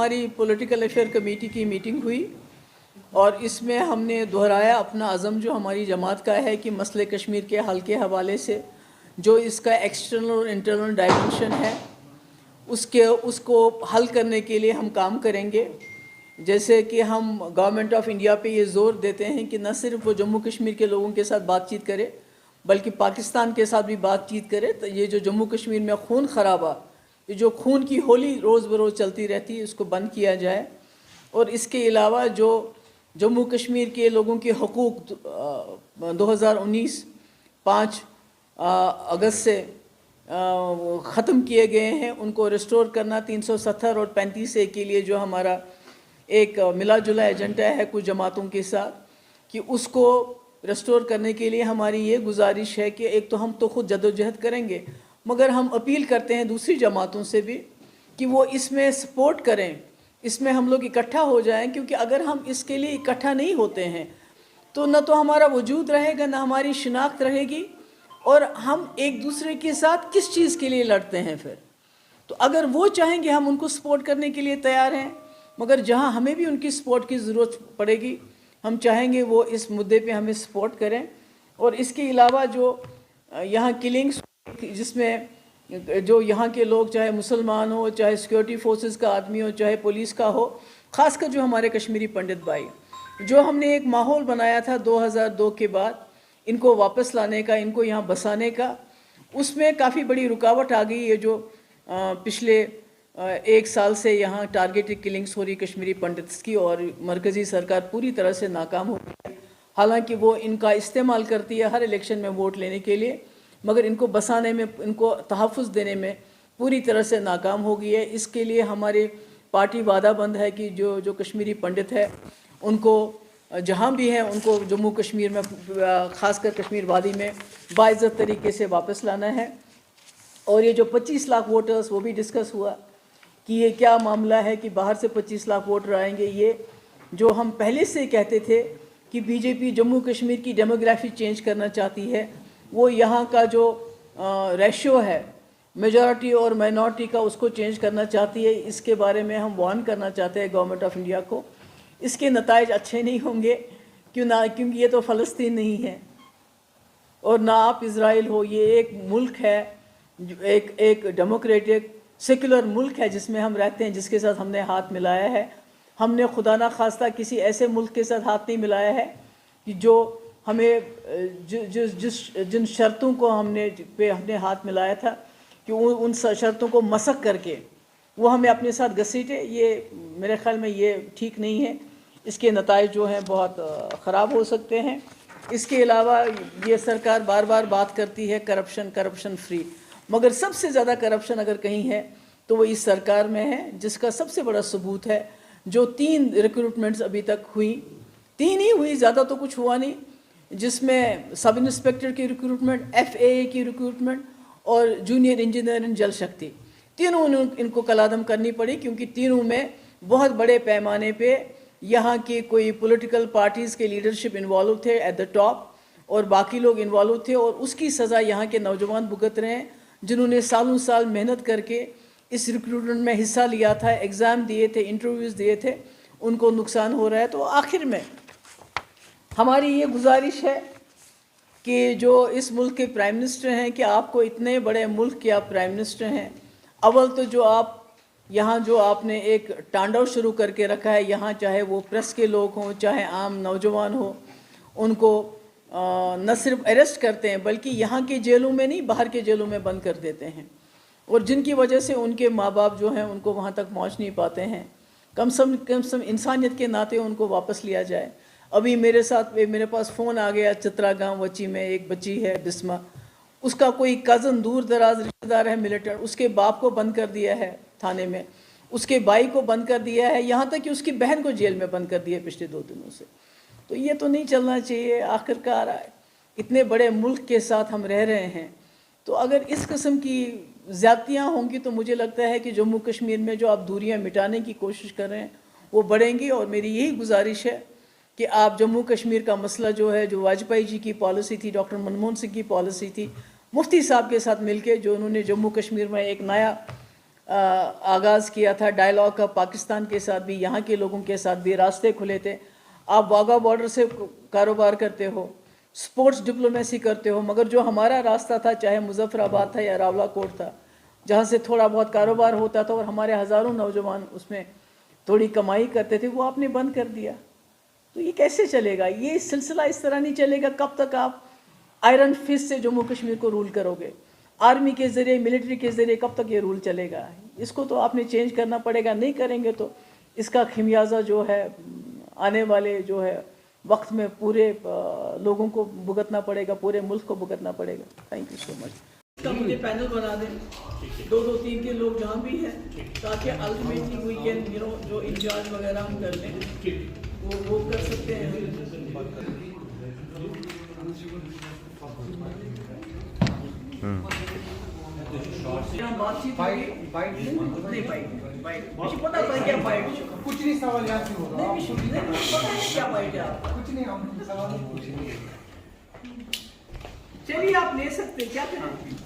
हमारी political affair committee की meeting हुई और इसमें हमने दोहराया अपना अज़म जो हमारी जमात का है कि मसले कश्मीर के हल के हवाले से जो इसका एक्सटर्नल और इंटरनल डायमेंशन है उसको हल करने के लिए हम काम करेंगे। जैसे कि हम गवर्नमेंट ऑफ इंडिया पे ये ज़ोर देते हैं कि न सिर्फ वो जम्मू कश्मीर के लोगों के साथ बातचीत करे बल्कि पाकिस्तान के साथ भी बातचीत करे। तो ये जो जम्मू कश्मीर में खून खराबा, ये जो खून की होली रोज़ बरोज़ चलती रहती है, इसको बंद किया जाए। और इसके अलावा जो जम्मू कश्मीर के लोगों के हकूक़ 2019 5 अगस्त से ख़त्म किए गए हैं, उनको रिस्टोर करना 370 और 35A के लिए जो हमारा एक मिला जुला एजेंडा है कुछ जमातों के साथ, कि उसको रिस्टोर करने के लिए हमारी ये गुजारिश है कि एक तो हम तो ख़ुद जदोजहद करेंगे, मगर हम अपील करते हैं दूसरी जमातों से भी कि वो इसमें सपोर्ट करें, इसमें हम लोग इकट्ठा हो जाएं। क्योंकि अगर हम इसके लिए इकट्ठा नहीं होते हैं तो न तो हमारा वजूद रहेगा, न हमारी शिनाख्त रहेगी, और हम एक दूसरे के साथ किस चीज़ के लिए लड़ते हैं फिर। तो अगर वो चाहेंगे हम उनको सपोर्ट करने के लिए तैयार हैं, मगर जहाँ हमें भी उनकी सपोर्ट की ज़रूरत पड़ेगी हम चाहेंगे वो इस मुद्दे पे हमें सपोर्ट करें। और इसके अलावा जो यहाँ किलिंग्स जिसमें जो यहाँ के लोग चाहे मुसलमान हो, चाहे सिक्योरिटी फोर्सेस का आदमी हो, चाहे पुलिस का हो, ख़ासकर जो हमारे कश्मीरी पंडित भाई, जो हमने एक माहौल बनाया था 2002 के बाद इनको वापस लाने का, इनको यहाँ बसाने का, उसमें काफ़ी बड़ी रुकावट आ गई। ये जो पिछले 1 साल से यहाँ टारगेटेड किलिंग्स हो रही कश्मीरी पंडित्स की, और मरकज़ी सरकार पूरी तरह से नाकाम हो गई है। हालांकि वो इनका इस्तेमाल करती है हर इलेक्शन में वोट लेने के लिए, मगर इनको बसाने में, इनको तहफ़्फ़ुज़ देने में पूरी तरह से नाकाम हो गई है। इसके लिए हमारी पार्टी वादाबंद है कि जो कश्मीरी पंडित है उनको जहाँ भी हैं उनको जम्मू कश्मीर में, ख़ासकर कश्मीर वादी में बाइज़्ज़त तरीके से वापस लाना है। और ये जो 25 लाख वोटर्स, वो भी डिस्कस हुआ कि ये क्या मामला है कि बाहर से 25 लाख वोटर आएंगे। ये जो हम पहले से कहते थे कि बीजेपी जम्मू कश्मीर की डेमोग्राफी चेंज करना चाहती है, वो यहाँ का जो रेशियो है मेजॉरिटी और माइनॉरिटी का, उसको चेंज करना चाहती है। इसके बारे में हम वार्न करना चाहते हैं गवर्नमेंट ऑफ इंडिया को। इसके नताइज अच्छे नहीं होंगे, क्योंकि ये तो फ़लस्तीन नहीं है और ना आप इज़राइल हो। ये एक मुल्क है, एक डेमोक्रेटिक सेकुलर मुल्क है जिसमें हम रहते हैं, जिसके साथ हमने हाथ मिलाया है। हमने खुदा ना खास्ता किसी ऐसे मुल्क के साथ हाथ नहीं मिलाया है कि जो हमें जिन शर्तों को हमने हाथ मिलाया था कि उन शर्तों को मसक करके वो हमें अपने साथ घसीटे। ये मेरे ख़्याल में ये ठीक नहीं है। इसके नताइज जो हैं बहुत ख़राब हो सकते हैं। इसके अलावा ये सरकार बार बार बात करती है करप्शन फ्री, मगर सबसे ज़्यादा करप्शन अगर कहीं है तो वो इस सरकार में है, जिसका सबसे बड़ा सबूत है जो 3 रिक्रूटमेंट्स अभी तक हुई, 3 ही हुई, ज़्यादा तो कुछ हुआ नहीं, जिसमें सब इंस्पेक्टर की रिक्रूटमेंट, FAA की रिक्रूटमेंट और जूनियर इंजीनियर इन जल शक्ति, तीनों इनको कलादम करनी पड़ी। क्योंकि तीनों में बहुत बड़े पैमाने पे यहाँ की कोई पॉलिटिकल पार्टीज़ के लीडरशिप इन्वॉल्व थे एट द टॉप, और बाकी लोग इन्वॉल्व थे, और उसकी सज़ा यहाँ के नौजवान भुगत रहे हैं जिन्होंने सालों साल मेहनत करके इस रिक्रूटमेंट में हिस्सा लिया था, एग्ज़ाम दिए थे, इंटरव्यूज़ दिए थे, उनको नुकसान हो रहा है। तो आखिर में हमारी ये गुजारिश है कि जो इस मुल्क के प्राइम मिनिस्टर हैं, कि आपको इतने बड़े मुल्क के आप प्राइम मिनिस्टर हैं, अव्वल तो जो आप यहाँ जो आपने एक तांडव शुरू करके रखा है, यहाँ चाहे वो प्रेस के लोग हों, चाहे आम नौजवान हो, उनको न सिर्फ अरेस्ट करते हैं बल्कि यहाँ के जेलों में नहीं, बाहर के जेलों में बंद कर देते हैं, और जिनकी वजह से उनके माँ बाप जो हैं उनको वहाँ तक पहुँच नहीं पाते हैं। कम से कम इंसानियत के नाते उनको वापस लिया जाए। अभी मेरे पास फ़ोन आ गया, चित्रा गाँव वची में एक बच्ची है बिस्मा, उसका कोई कज़न दूर दराज रिश्तेदार है मिलिटेंट, उसके बाप को बंद कर दिया है थाने में, उसके भाई को बंद कर दिया है, यहाँ तक कि उसकी बहन को जेल में बंद कर दिया पिछले 2 दिनों से। तो ये तो नहीं चलना चाहिए। आखिरकार इतने बड़े मुल्क के साथ हम रह रहे हैं, तो अगर इस किस्म की ज़्यादतियाँ होंगी तो मुझे लगता है कि जम्मू कश्मीर में जो आप दूरियाँ मिटाने की कोशिश कर रहे हैं वो बढ़ेंगी। और मेरी यही गुजारिश है कि आप जम्मू कश्मीर का मसला जो है, जो वाजपेयी जी की पॉलिसी थी, डॉक्टर मनमोहन सिंह की पॉलिसी थी, मुफ्ती साहब के साथ मिलके जो उन्होंने जम्मू कश्मीर में एक नया آغاز کیا تھا ڈائلاگ کا، پاکستان کے ساتھ بھی، یہاں کے لوگوں کے ساتھ بھی راستے کھلے تھے. آپ واگا بارڈر سے کاروبار کرتے ہو، سپورٹس ڈپلومیسی کرتے ہو، مگر جو ہمارا راستہ تھا، چاہے مظفر آباد تھا یا راولا کوٹ تھا، جہاں سے تھوڑا بہت کاروبار ہوتا تھا اور ہمارے ہزاروں نوجوان اس میں تھوڑی کمائی کرتے تھے، وہ آپ نے بند کر دیا. تو یہ کیسے چلے گا؟ یہ سلسلہ اس طرح نہیں چلے گا. کب تک آپ آئرن فسٹ سے جموں کشمیر کو رول کرو گے؟ آرمی کے ذریعے، ملٹری کے ذریعے کب تک یہ رول چلے گا؟ اس کو تو آپ نے چینج کرنا پڑے گا. نہیں کریں گے تو اس کا خمیازہ جو ہے آنے والے جو ہے وقت میں پورے لوگوں کو بھگتنا پڑے گا، پورے ملک کو بھگتنا پڑے گا. تھینک یو سو مچ. اس کا مجھے پینل بنا دیں، 2-3 کے لوگ جہاں بھی ہیں، تاکہ الٹیمیٹلی وی کین جو انچارج وغیرہ ہم کر لیں وہ کر سکتے ہیں. بات چیت کچھ نہیں سوال یہاں سے ہوگا. چلیے آپ لے سکتے، کیا کریں.